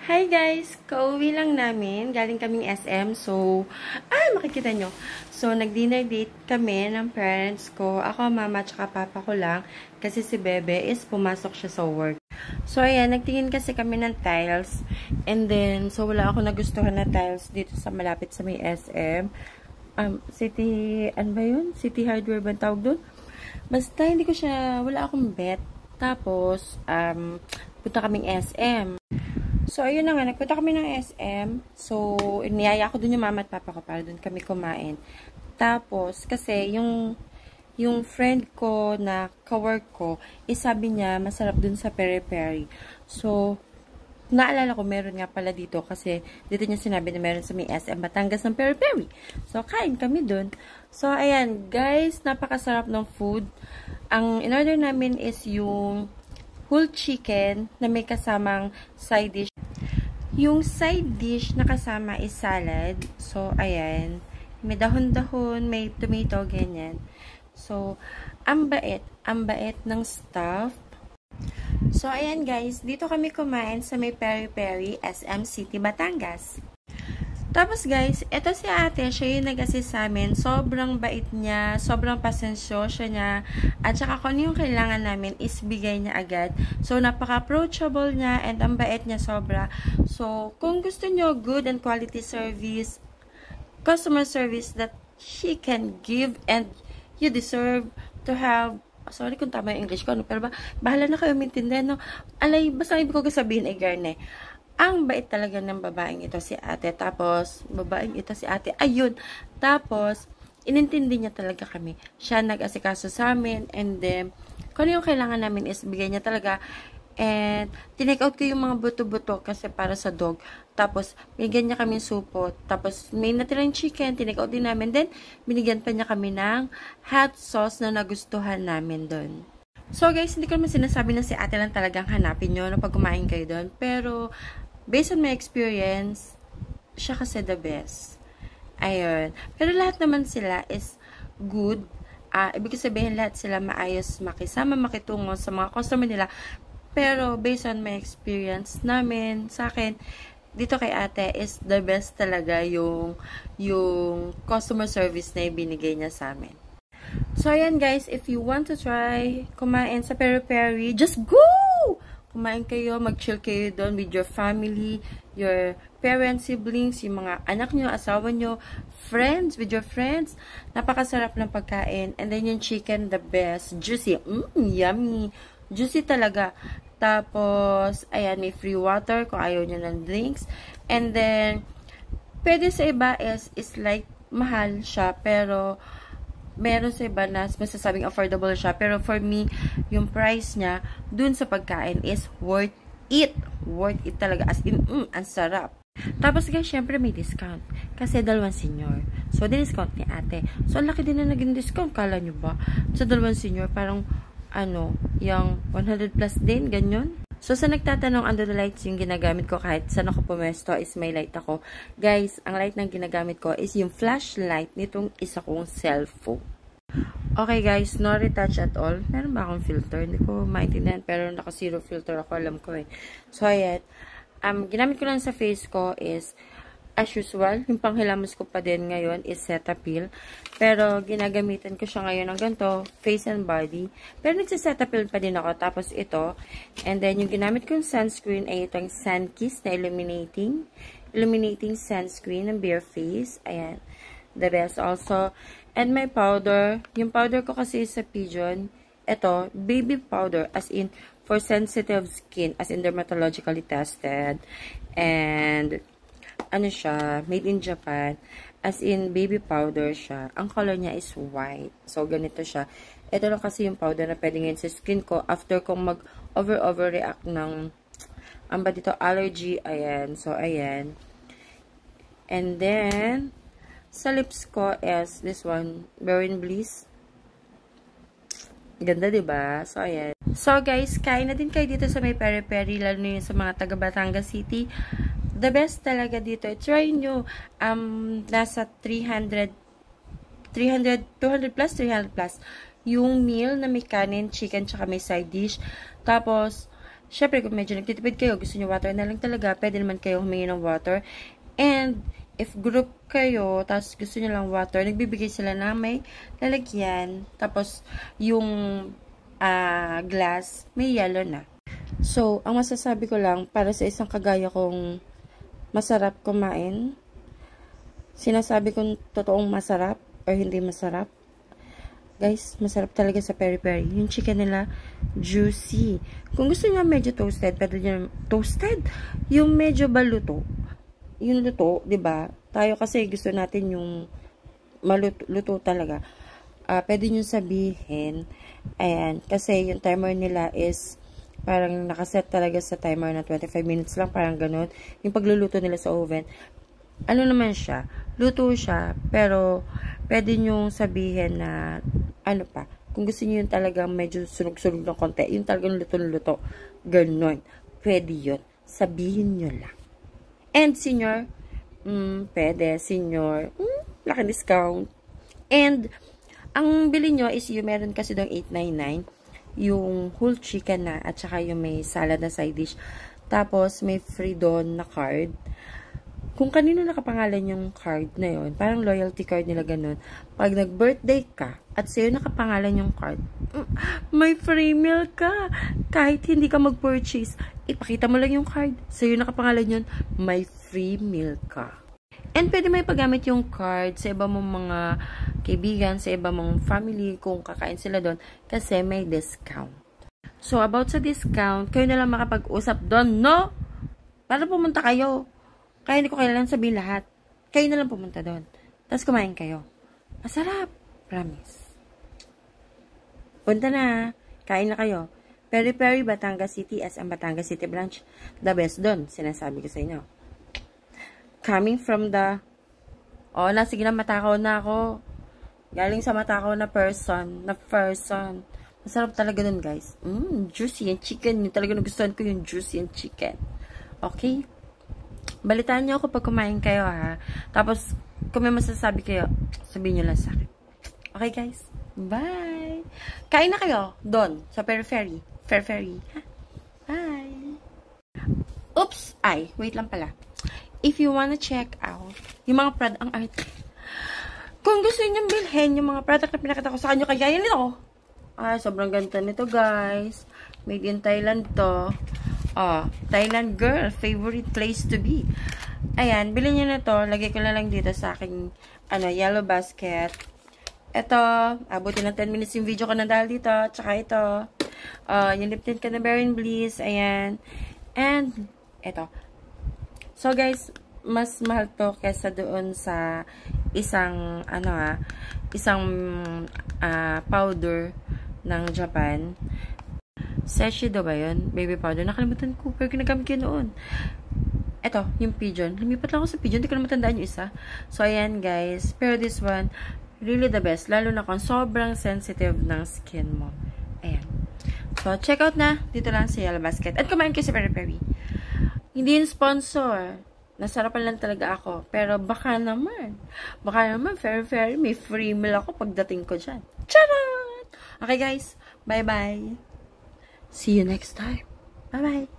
Hi guys! Kauwi lang namin. Galing kaming SM. So, makikita nyo. So, nag-dinner date kami ng parents ko. Ako, mama, tsaka papa ko lang. Kasi si Bebe is pumasok siya sa work. So, ayan. Nagtingin kasi kami ng tiles. And then, so wala ako nagustuhan na tiles dito sa malapit sa may SM. City, ano ba yun? City Hardware ba tawag doon? Basta, hindi ko siya, wala akong bet. Tapos, punta kaming SM. So, ayun na nga, nagpunta kami ng SM. So, niyaya ko dun yung mama at papa ko para dun kami kumain. Tapos, kasi, yung friend ko na kawork ko, sabi niya, masarap dun sa peri-peri. So, naalala ko, meron nga pala dito kasi dito niya sinabi na meron sa may SM Batangas ng peri-peri. So, kain kami dun. So, ayan, guys, napakasarap ng food. Ang in-order namin is yung whole chicken na may kasamang side dish. Yung side dish na kasama is salad. So, ayan. May dahon-dahon, may tomato, ganyan. So, ang bait ng stuff. So, ayan guys. Dito kami kumain sa may peri-peri, SM City, Batangas. Tapos guys, eto si ate, siya yung nag-assist sa amin. Sobrang bait niya, sobrang pasensyosa niya. At saka kung ano yung kailangan namin is bigay niya agad. So, napaka-approachable niya and ang bait niya sobra. So, kung gusto niyo good and quality service, customer service that she can give and you deserve to have. Sorry kung tama yung English ko, no? Pero bahala na kayo maintindihan, no? Alay, basta ibig ko sabihin ay garne. Ang bait talaga ng babaeng ito si ate. Tapos, babaeng ito si ate. Ayun. Tapos, inintindi niya talaga kami. Siya nag-asikaso sa amin. And then, kung ano yung kailangan namin is bigay niya talaga. And, tinake out ko yung mga buto-buto kasi para sa dog. Tapos, binigyan niya kami supot. Tapos, may natirang chicken. Tinake out din namin. Then, binigyan pa niya kami ng hot sauce na nagustuhan namin doon. So, guys, hindi ko naman sinasabi na si ate lang talagang hanapin nyo na pag kumain kayo doon. Pero, based on my experience, siya kasi the best. Ayun. Pero lahat naman sila is good. Ibig sabihin lahat sila maayos, makisama, makitungo sa mga customer nila. Pero based on my experience namin, sa akin, dito kay ate is the best talaga yung customer service na ibinigay niya sa amin. So, ayan guys, if you want to try kumain sa peri-peri, just go! Kumain kayo, mag-chill kayo doon with your family, your parents, siblings, yung mga anak nyo, asawa nyo, friends, with your friends. Napakasarap ng pagkain. And then yung chicken, the best. Juicy. Yummy. Juicy talaga. Tapos, ayan, may free water kung ayaw nyo ng drinks. And then, pwede sa iba is like, mahal siya, pero meron sa iba na masasabing affordable siya. Pero for me, yung price niya dun sa pagkain is worth it. Worth it talaga. As in, ang sarap. Tapos guys, syempre may discount. Kasi dalawang senior. So, discount ni ate. So, ang laki din na naging discount. Kala nyo ba? Sa dalawang senior, parang, yung 100 plus din, ganyan. So, sa nagtatanong, under the lights yung ginagamit ko kahit saan ako pumesto is may light ako. Guys, ang light na ginagamit ko is yung flashlight nitong isa kong cellphone. Okay guys, no retouch at all. Meron ba akong filter? Hindi ko maintindihan, pero naka zero filter ako, alam ko eh. So, ayan. Ginamit ko lang sa face ko is as usual, yung panghilamos ko pa din ngayon is Cetaphil. Pero, ginagamitan ko siya ngayon ng ganito, face and body. Pero, nagsa-Cetaphil pa din ako. Tapos, ito. And then, yung ginamit kong sunscreen ay itong Sunkiss na illuminating sunscreen ng Bare Face. Ayan. The best also. And my powder. Yung powder ko kasi sa Pigeon. Ito, baby powder. As in, for sensitive skin. As in, dermatologically tested. And, ano siya, made in Japan, as in baby powder siya. Ang color niya is white. So, ganito siya. Ito lang kasi yung powder na pwede ngayon sa skin ko after kong mag-overreact ng, dito, allergy. Ayan. So, ayan. And then, sa lips ko is this one, Berrin Bliss. Ganda, diba? So, ayan. So, guys, kain na din kayo dito sa may peri-peri, lalo na yun sa mga taga Batangas City. The best talaga dito. Try nyo. Nasa 200 plus. Yung meal na may kanin, chicken, tsaka may side dish. Tapos, syempre, kung medyo nagtitipid kayo, gusto nyo water na lang talaga, pwede naman kayo humingi ng water. And, if group kayo, tapos gusto nyo lang water, nagbibigay sila na may lalagyan. Tapos, yung glass, may yellow na. So, ang masasabi ko lang, para sa isang kagaya kong masarap kumain, sinasabi kong totoong masarap or hindi masarap, guys, masarap talaga sa peri-peri. Yung chicken nila, juicy. Kung gusto niyo medyo toasted, pwede niyo toasted. Yung medyo baluto. Yung luto, 'di ba? Tayo kasi gusto natin yung maluto talaga. Pwede niyo sabihin, ayan, kasi yung timer nila is parang nakaset talaga sa timer na 25 minutes lang, parang ganun. Yung pagluluto nila sa oven, ano naman siya, luto siya, pero pwede nyo sabihin na, ano pa, kung gusto nyo yung talagang medyo sunog-sunog ng konti, yung talagang luto-luto, ganun, pwede yun, sabihin nyo lang. And senior, pwede, senior, laki discount. And, ang bili nyo is yung meron kasi doon 899, yung whole chicken na, at saka yung may salad na side dish, tapos may free doon na card. Kung kanino nakapangalan yung card na yun, parang loyalty card nila ganun, pag nag-birthday ka, at sa'yo nakapangalan yung card, may free meal ka. Kahit hindi ka mag-purchase, ipakita mo lang yung card, sa'yo nakapangalan yun, may free meal ka. And pwede may paggamit yung card sa iba mong mga kaibigan, sa iba mong family, kung kakain sila doon, kasi may discount. So, about sa discount, kayo na lang makapag-usap doon, no? Para pumunta kayo. Kaya hindi ko kailangan sabihin lahat. Kayo na lang pumunta doon. Tapos kumain kayo. Masarap. Promise. Punta na. Kain na kayo. Peri-Peri, Batangas City, SM Batangas City branch. The best doon. Sinasabi ko sa inyo. Coming from the... sige na, matakaw na ako. Galing sa matakaw na person. Masarap talaga doon, guys. Juicy yung chicken. Yung talaga nagustuhan ko yung juicy yung chicken. Okay? Balitaan niyo ako pag kumain kayo, ha. Tapos, kung may masasabi kayo, sabihin niyo lang sa akin. Okay, guys? Bye! Kain na kayo doon, sa Peri-Peri. Peri-Peri. Bye! Oops! Wait lang pala. If you wanna check out yung mga product, ang art. Kung gusto niyo bilhin yung mga product na pinakita ko sa kanyo, kaya yan ito. Sobrang ganda nito, guys. Made in Thailand to. Thailand girl, favorite place to be. Ayan, bilhin nyo na to. Lagay ko na lang dito sa aking, yellow basket. Ito, abutin ng 10 minutes yung video ko na dahil dito. Tsaka ito, yung lip tint ka na Berry Bliss. Ayan. And, ito. So, guys, mas mahal to kesa doon sa isang, powder ng Japan. Seshido ba yun? Baby powder. Nakalimutan ko. Pero ginagamit ko noon. Ito, yung pigeon. Lumipat lang ako sa pigeon. Hindi ko na matandaan yung isa. So, ayan guys. Pero this one, really the best. Lalo na kung sobrang sensitive ng skin mo. Ayan. So, check out na. Dito lang sa Yellow Basket. At kumain kayo sa Peri-Peri. Hindi yung sponsor. Nasarapan lang talaga ako. Pero baka naman. Peri-Peri, may free meal ako pagdating ko dyan. Charot! Okay guys. Bye-bye. See you next time. Bye-bye.